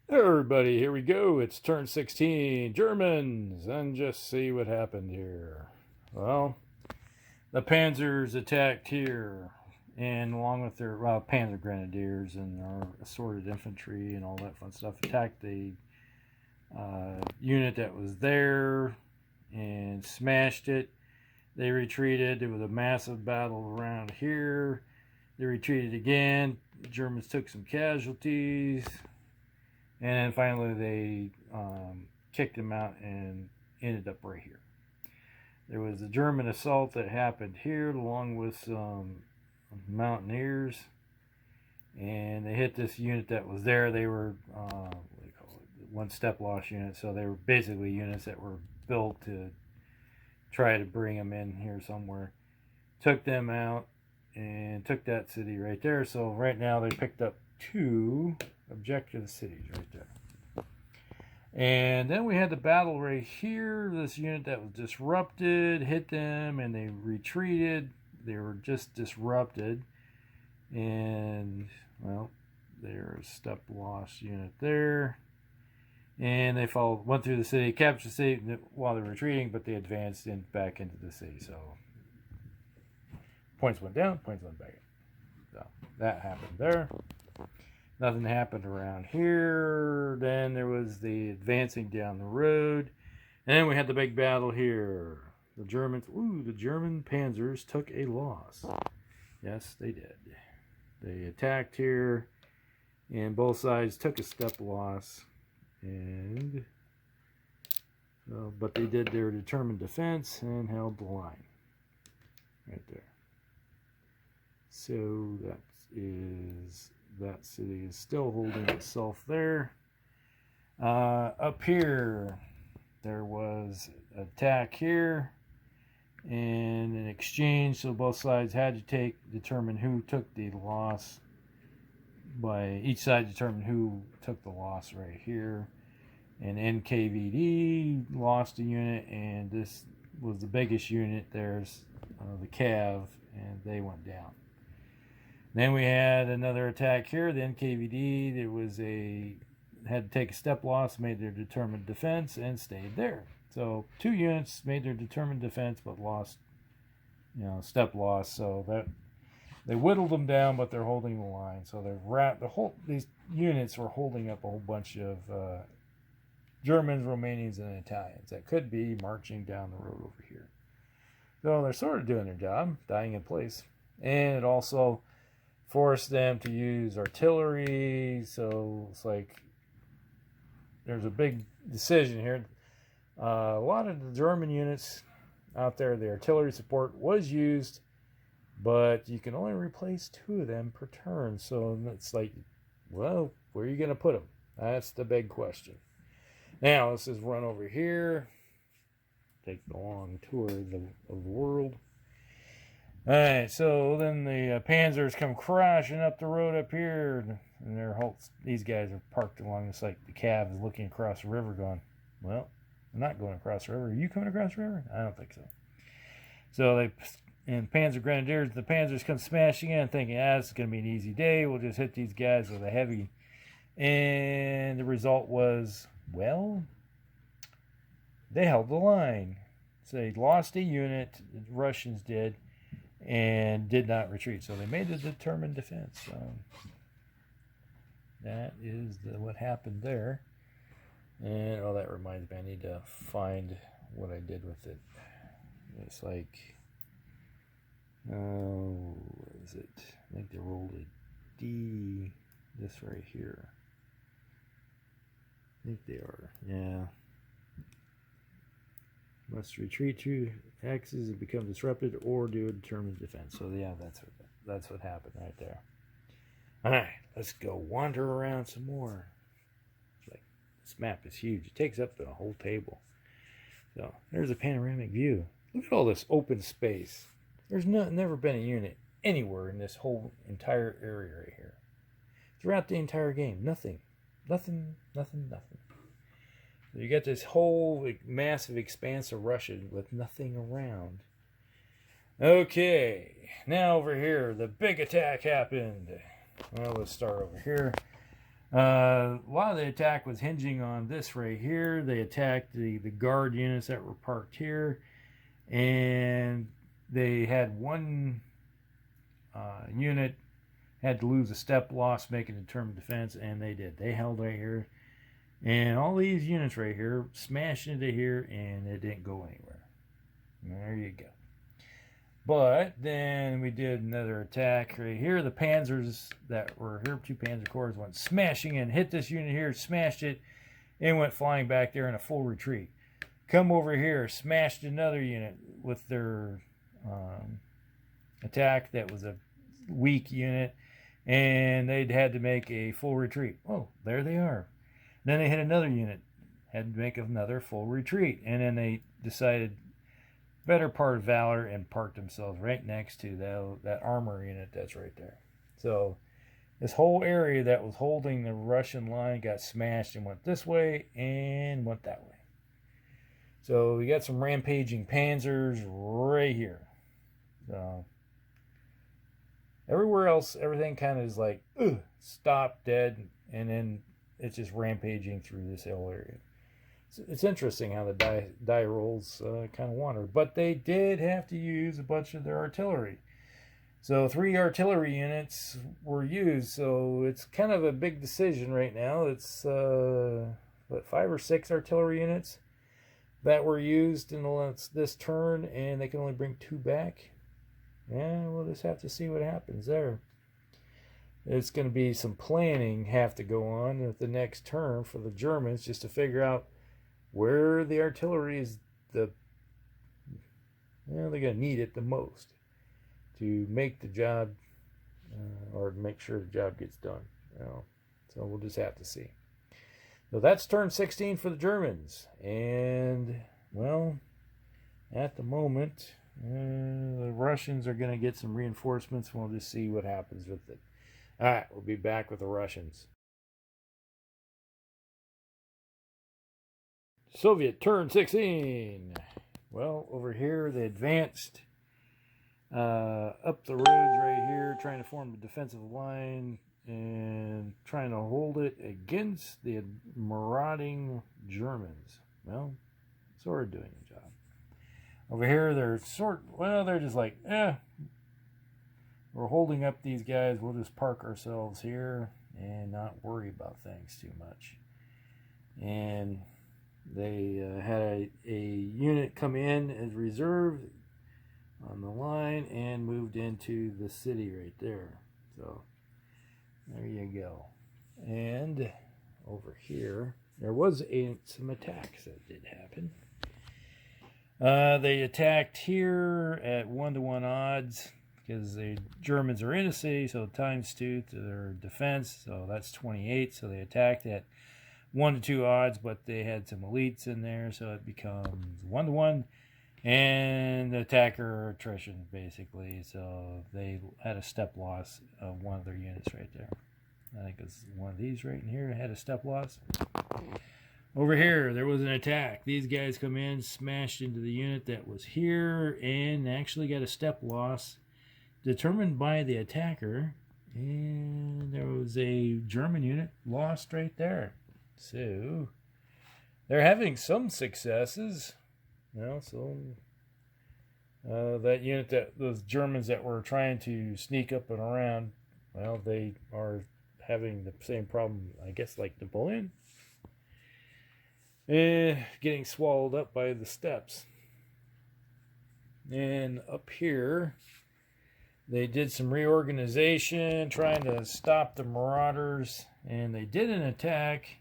Everybody, here we go. It's turn 16. Germans. And just see what happened here. Well, the Panzers attacked here. And along with their Panzer Grenadiers and our assorted infantry and all that fun stuff, attacked the unit that was there and smashed it. They retreated. There was a massive battle around here. They retreated again. The Germans took some casualties. And then finally they kicked them out and ended up right here. There was a German assault that happened here along with some mountaineers. And they hit this unit that was there. They were, what do you call it, one step loss unit. So they were basically units that were built to try to bring them in here somewhere. Took them out and took that city right there. So right now they picked up 2 objective cities right there. And then we had the battle right here. This unit that was disrupted hit them and they retreated. They were just disrupted. And, well, there's a step loss unit there. And they went through the city, captured the city while they were retreating, but they advanced back into the city. So points went down, points went back up. So that happened there. Nothing happened around here. Then there was the advancing down the road. And then we had the big battle here. The German panzers took a loss. Yes, they did. They attacked here, and both sides took a step loss. And but they did their determined defense and held the line right there. So that city is still holding itself there. Up here, there was an attack here and an exchange, so both sides had to determine who took the loss. By each side determined who took the loss right here. And NKVD lost a unit, and this was the biggest unit. There's the Cav, and they went down. Then we had another attack here. The NKVD, had to take a step loss, made their determined defense, and stayed there. So 2 units made their determined defense, but lost, step loss. So that they whittled them down, but they're holding the line. So these units were holding up a whole bunch of Germans, Romanians, and Italians that could be marching down the road over here. So they're sort of doing their job, dying in place, and it also forced them to use artillery. So it's like there's a big decision here. A lot of the German units out there, the artillery support was used, but you can only replace 2 of them per turn. So it's like, well, where are you going to put them? That's the big question. Now let's just run over here, take the long tour of the world. All right, so then the Panzers come crashing up the road up here, and these guys are parked along this, like the Cav is looking across the river going, well, I'm not going across the river. Are you coming across the river? I don't think so. So Panzer Grenadiers, the Panzers come smashing in thinking, this is going to be an easy day. We'll just hit these guys with a heavy. And the result was, well, they held the line. So they lost a unit, the Russians did, and did not retreat. So they made a determined defense. So that is what happened there. And that reminds me, I need to find what I did with it. It's like, what is it? I think they rolled a D, this right here. I think they are, yeah. Must retreat to axes and become disrupted or do a determined defense. So yeah, that's what happened right there. All right, let's go wander around some more. This map is huge. It takes up the whole table. So there's a panoramic view. Look at all this open space. There's never been a unit anywhere in this whole entire area right here. Throughout the entire game, nothing. So you got this whole massive expanse of Russia with nothing around. Okay, now over here, the big attack happened. Well, let's start over here. A lot of the attack was hinging on this right here. They attacked the guard units that were parked here, and they had one unit had to lose a step loss, making a determined defense, and they did. They held right here, and all these units right here smashed into here, and it didn't go anywhere. And there you go. But then we did another attack right here. The panzers that were here, 2 panzer corps, went smashing in, hit this unit here, smashed it, and went flying back there in a full retreat. Come over here, smashed another unit with their attack that was a weak unit, and they'd had to make a full retreat. Oh, there they are. Then they hit another unit, had to make another full retreat, and then they decided better part of valor and parked themselves right next to that armor unit that's right there. So this whole area that was holding the Russian line got smashed and went this way and went that way. So we got some rampaging panzers right here. So everywhere else, everything kind of is like stop, dead, and then it's just rampaging through this whole area. It's interesting how the die rolls kind of wander. But they did have to use a bunch of their artillery. So 3 artillery units were used. So it's kind of a big decision right now. It's 5 or 6 artillery units that were used in this turn, and they can only bring 2 back. Yeah, we'll just have to see what happens there. It's going to be some planning have to go on at the next turn for the Germans just to figure out where the artillery is they're going to need it the most to make the job or make sure the job gets done. So we'll just have to see. So that's turn 16 for the Germans. And, well, at the moment, the Russians are going to get some reinforcements. We'll just see what happens with it. All right, we'll be back with the Russians. Soviet turn 16. Well, over here they advanced up the roads right here, trying to form a defensive line and trying to hold it against the marauding Germans. Well, sort of doing the job. Over here they're they're just like, we're holding up these guys. We'll just park ourselves here and not worry about things too much. And they had a unit come in as reserve on the line and moved into the city right there. So there you go. And over here, there was some attacks that did happen. They attacked here at 1-to-1 odds because the Germans are in a city, so times 2 to their defense. So that's 28. So they attacked at 1-to-2 odds, but they had some elites in there, so it becomes 1-to-1 and attacker attrition basically. So they had a step loss of one of their units right there. I think it's one of these right in here had a step loss. Over here there was an attack. These guys come in, smashed into the unit that was here, and actually got a step loss determined by the attacker, and there was a German unit lost right there. So they're having some successes. So that unit, those Germans that were trying to sneak up and around, well, they are having the same problem, I guess, like Napoleon. Getting swallowed up by the steppes. And up here, they did some reorganization, trying to stop the marauders, and they did an attack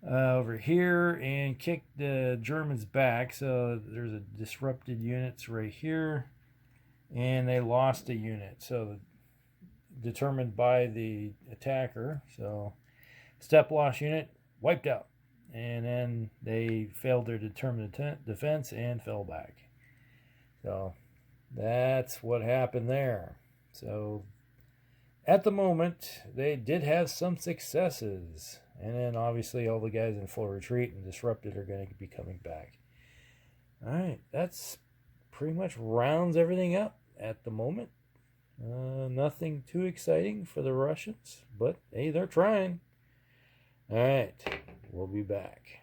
over here and kicked the Germans back. So there's a disrupted units right here, and they lost a unit. So determined by the attacker. So step loss unit wiped out, and then they failed their determined defense and fell back. So that's what happened there. So at the moment, they did have some successes. And then obviously all the guys in full retreat and disrupted are going to be coming back. All right, that's pretty much rounds everything up at the moment. Nothing too exciting for the Russians, but hey, they're trying. All right, we'll be back.